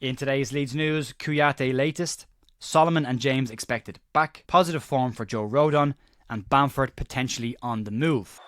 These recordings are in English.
In today's Leeds news, Kouyate Latest, Solomon and James expected back, positive form for Joe Rodon, and Bamford potentially on the move.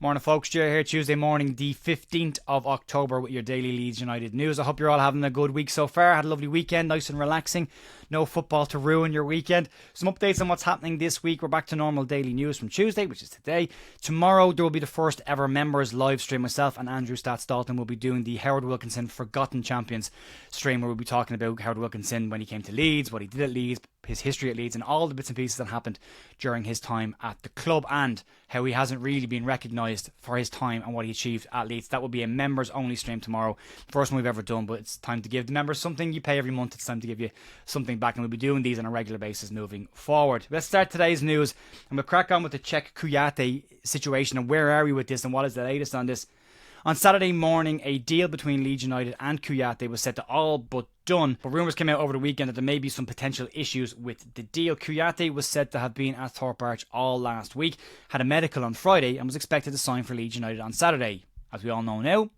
Morning folks, Jerry here, Tuesday morning, the 15th of October with your daily Leeds United news. I hope you're all having a good week so far. Had a lovely weekend, nice and relaxing. No football to ruin your weekend. Some updates on what's happening this week. We're back to normal daily news from Tuesday, which is today. Tomorrow there will be the first ever members live stream. Myself and Andrew Stats Dalton will be doing the Howard Wilkinson Forgotten Champions stream, where we'll be talking about Howard Wilkinson when he came to Leeds, what he did at Leeds, his history at Leeds, and all the bits and pieces that happened during his time at the club, and how he hasn't really been recognised for his time and what he achieved at Leeds. That will be a members only stream tomorrow. First one we've ever done, but it's time to give the members something. You pay every month, it's time to give you something back, and we'll be doing these on a regular basis moving forward. Let's start today's news, and we'll crack on with the Czech Kouyate situation, and where are we with this and what is the latest on this. On Saturday morning, a deal between Leeds United and Kouyate was set to all but done, but rumours came out over the weekend that there may be some potential issues with the deal. Kouyate was said to have been at Thorpe Arch all last week, had a medical on Friday, and was expected to sign for Leeds United on Saturday. As we all know now,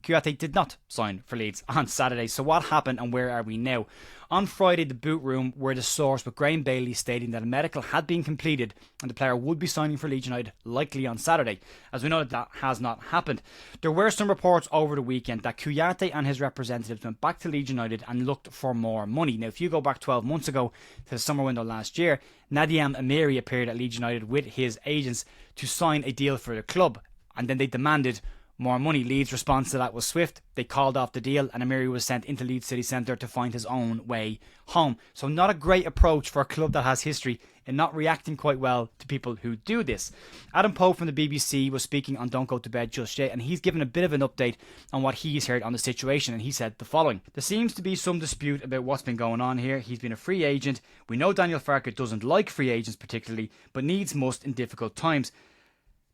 Kouyate did not sign for Leeds on Saturday. So what happened and where are we now? On Friday, the boot room were the source with Graham Bailey stating that a medical had been completed and the player would be signing for Leeds United likely on Saturday. As we know, that has not happened. There were some reports over the weekend that Kouyate and his representatives went back to Leeds United and looked for more money. Now, if you go back 12 months ago to the summer window last year, Nadiem Amiri appeared at Leeds United with his agents to sign a deal for the club, and then they demanded more money. Leeds' response to that was swift. They called off the deal and Amiri was sent into Leeds City Centre to find his own way home. So not a great approach for a club that has history in not reacting quite well to people who do this. Adam Pope from the BBC was speaking on Don't Go to Bed Just Yet, and he's given a bit of an update on what he's heard on the situation, and he said the following. There seems to be some dispute about what's been going on here. He's been a free agent. We know Daniel Farke doesn't like free agents particularly, but needs must in difficult times.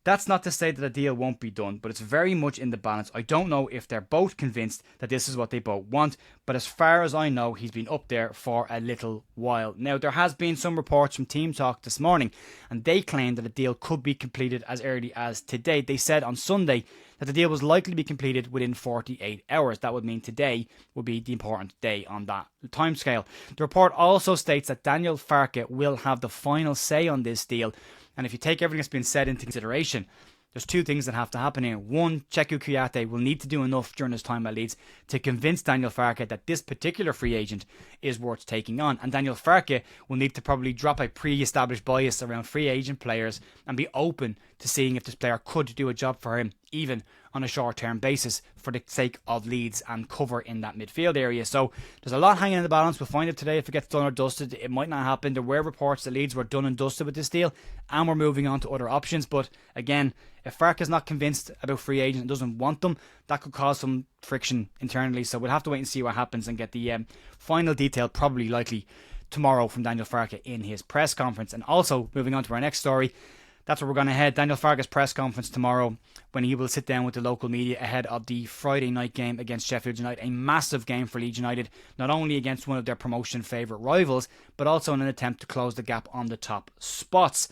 That's not to say that a deal won't be done, but it's very much in the balance. I don't know if they're both convinced that this is what they both want, but as far as I know, he's been up there for a little while. Now, there has been some reports from Team Talk this morning, and they claim that a deal could be completed as early as today. They said on Sunday that the deal was likely to be completed within 48 hours. That would mean today would be the important day on that timescale. The report also states that Daniel Farke will have the final say on this deal. And if you take everything that's been said into consideration, there's two things that have to happen here. One, Cheku Kouyate will need to do enough during his time at Leeds to convince Daniel Farke that this particular free agent is worth taking on. And Daniel Farke will need to probably drop a pre-established bias around free agent players and be open to seeing if this player could do a job for him, even on a short-term basis, for the sake of Leeds and cover in that midfield area. So there's a lot hanging in the balance. We'll find out today if it gets done or dusted. It might not happen. There were reports that Leeds were done and dusted with this deal, and we're moving on to other options. But again, if Farke is not convinced about free agents and doesn't want them, that could cause some friction internally. So we'll have to wait and see what happens and get the final detail, probably likely tomorrow, from Daniel Farke in his press conference. And also, moving on to our next story, that's where we're going to head. Daniel Farke's press conference tomorrow, when he will sit down with the local media ahead of the Friday night game against Sheffield United. A massive game for Leeds United, not only against one of their promotion favourite rivals, but also in an attempt to close the gap on the top spots.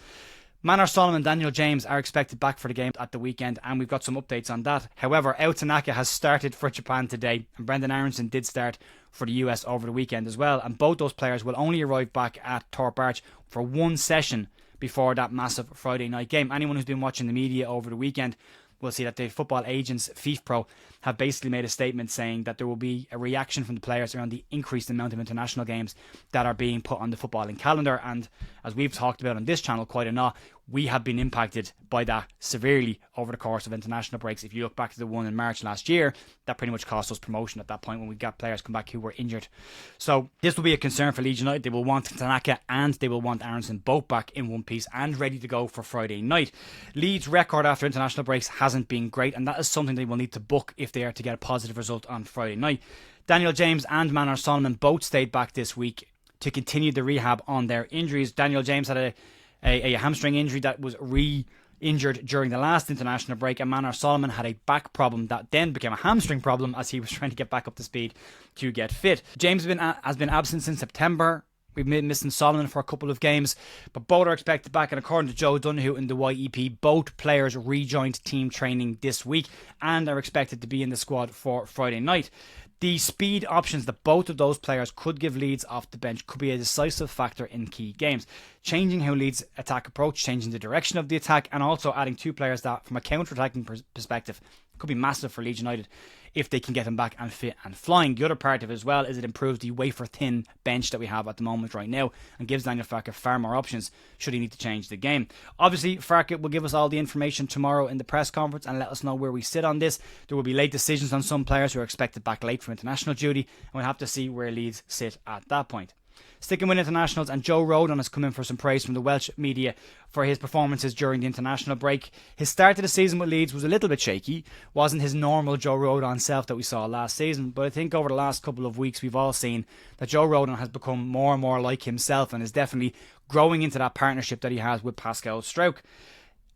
Manor Solomon and Daniel James are expected back for the game at the weekend, and we've got some updates on that. However, Ao Tanaka has started for Japan today, and Brendan Aronson did start for the US over the weekend as well, and both those players will only arrive back at Thorpe Arch for one session before that massive Friday night game. Anyone who's been watching the media over the weekend will see that the football agents, FIFPro, have basically made a statement saying that there will be a reaction from the players around the increased amount of international games that are being put on the footballing calendar. And as we've talked about on this channel quite a lot, we have been impacted by that severely over the course of international breaks. If you look back to the one in March last year, that pretty much cost us promotion at that point when we got players come back who were injured. So this will be a concern for Leeds United. They will want Tanaka and they will want Aronson both back in one piece and ready to go for Friday night. Leeds' record after international breaks hasn't been great, and that is something they will need to book if they are to get a positive result on Friday night. Daniel James and Manor Solomon both stayed back this week to continue the rehab on their injuries. Daniel James had a hamstring injury that was re-injured during the last international break, and Manor Solomon had a back problem that then became a hamstring problem as he was trying to get back up to speed to get fit. James has been absent since September. We've been missing Solomon for a couple of games, but both are expected back. And according to Joe Donoghue in the YEP, both players rejoined team training this week and are expected to be in the squad for Friday night. The speed options that both of those players could give Leeds off the bench could be a decisive factor in key games, changing how Leeds' attack approach, changing the direction of the attack, and also adding two players that, from a counter-attacking perspective, could be massive for Leeds United if they can get them back and fit and flying. The other part of it as well is it improves the wafer-thin bench that we have at the moment right now and gives Daniel Farke far more options should he need to change the game. Obviously, Farke will give us all the information tomorrow in the press conference and let us know where we sit on this. There will be late decisions on some players who are expected back late from international duty, and we'll have to see where Leeds sit at that point. Sticking with internationals, and Joe Rodon has come in for some praise from the Welsh media for his performances during the international break. His start to the season with Leeds was a little bit shaky, wasn't his normal Joe Rodon self that we saw last season, but I think over the last couple of weeks we've all seen that Joe Rodon has become more and more like himself and is definitely growing into that partnership that he has with Pascal Struijk.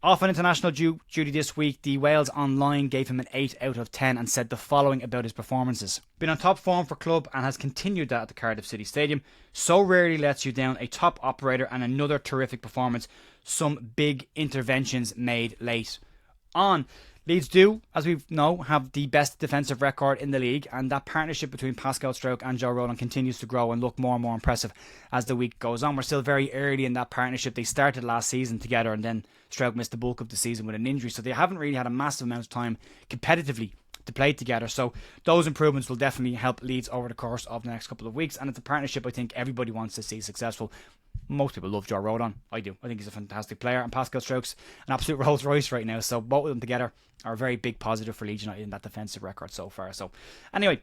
Off on international duty this week, the Wales Online gave him an 8 out of 10 and said the following about his performances. Been on top form for club and has continued that at the Cardiff City Stadium. So rarely lets you down, a top operator and another terrific performance. Some big interventions made late on. Leeds do, as we know, have the best defensive record in the league, and that partnership between Pascal Struijk and Joe Rodon continues to grow and look more and more impressive as the week goes on. We're still very early in that partnership. They started last season together, and then Struijk missed the bulk of the season with an injury, so they haven't really had a massive amount of time competitively to play together. So those improvements will definitely help Leeds over the course of the next couple of weeks, and it's a partnership I think everybody wants to see successful. Most people love Joe Rodon. I do. I think he's a fantastic player, and Pascal Struijk's an absolute Rolls Royce right now. So both of them together are a very big positive for Leeds United in that defensive record so far. So anyway,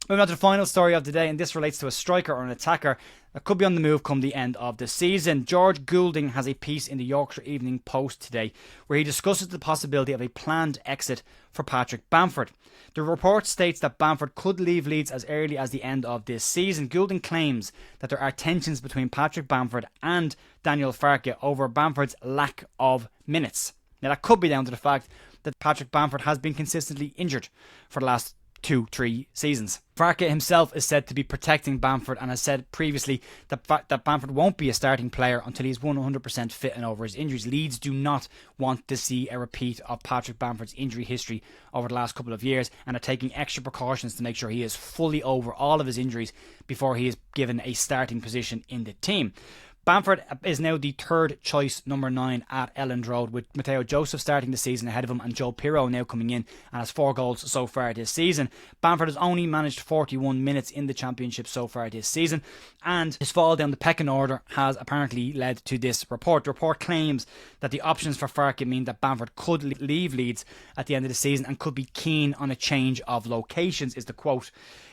moving on to the final story of the day, and this relates to a striker or an attacker that could be on the move come the end of the season. George Goulding has a piece in the Yorkshire Evening Post today where he discusses the possibility of a planned exit for Patrick Bamford. The report states that Bamford could leave Leeds as early as the end of this season. Goulding claims that there are tensions between Patrick Bamford and Daniel Farke over Bamford's lack of minutes. Now that could be down to the fact that Patrick Bamford has been consistently injured for the last 2-3 seasons. Farke himself is said to be protecting Bamford and has said previously that Bamford won't be a starting player until he's 100% fit and over his injuries. Leeds do not want to see a repeat of Patrick Bamford's injury history over the last couple of years and are taking extra precautions to make sure he is fully over all of his injuries before he is given a starting position in the team. Bamford is now the third choice number 9 at Elland Road, with Mateo Joseph starting the season ahead of him and Joe Pirro now coming in and has 4 goals so far this season. Bamford has only managed 41 minutes in the Championship so far this season, and his fall down the pecking order has apparently led to this report. The report claims that the options for Farke mean that Bamford could leave Leeds at the end of the season and could be keen on a change of locations, is the quote.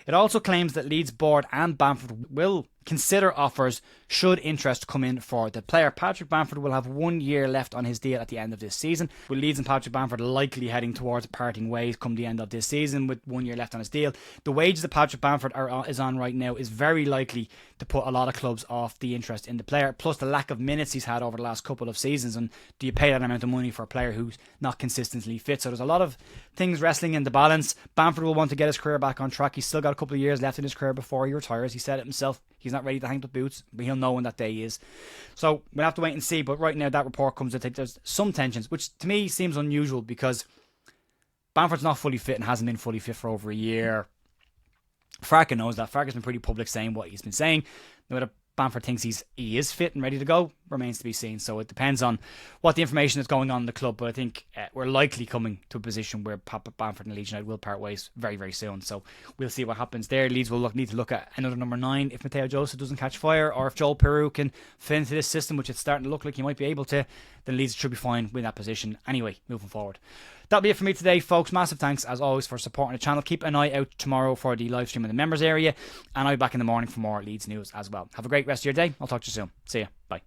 It also claims that Leeds board and Bamford will consider offers should interest come in for the player. Patrick Bamford will have 1 year left on his deal at the end of this season, with Leeds and Patrick Bamford likely heading towards parting ways come the end of this season with 1 year left on his deal. The wages that Patrick Bamford is on right now is very likely to put a lot of clubs off the interest in the player, plus the lack of minutes he's had over the last couple of seasons, and do you pay that amount of money for a player who's not consistently fit? So there's a lot of things wrestling in the balance. Bamford will want to get his career back on track. He's still got a couple of years left in his career before he retires. He said it himself. He's not ready to hang the boots, but he'll know when that day is. So we'll have to wait and see. But right now that report comes that there's some tensions, which to me seems unusual because Bamford's not fully fit and hasn't been fully fit for over a year. Farke knows that. Farke's been pretty public saying what he's been saying. Whether Bamford thinks he is fit and ready to go remains to be seen. So it depends on what the information is going on in the club. But I think we're likely coming to a position where Bamford and Leeds United will part ways very, very soon. So we'll see what happens there. Leeds will need to look at another number 9 if Mateo Joseph doesn't catch fire, or if Joel Peru can fit into this system, which it's starting to look like he might be able to. Then Leeds should be fine with that position anyway, moving forward. That'll be it for me today, folks. Massive thanks, as always, for supporting the channel. Keep an eye out tomorrow for the live stream in the members area, and I'll be back in the morning for more Leeds news as well. Have a great rest of your day. I'll talk to you soon. See ya. Bye.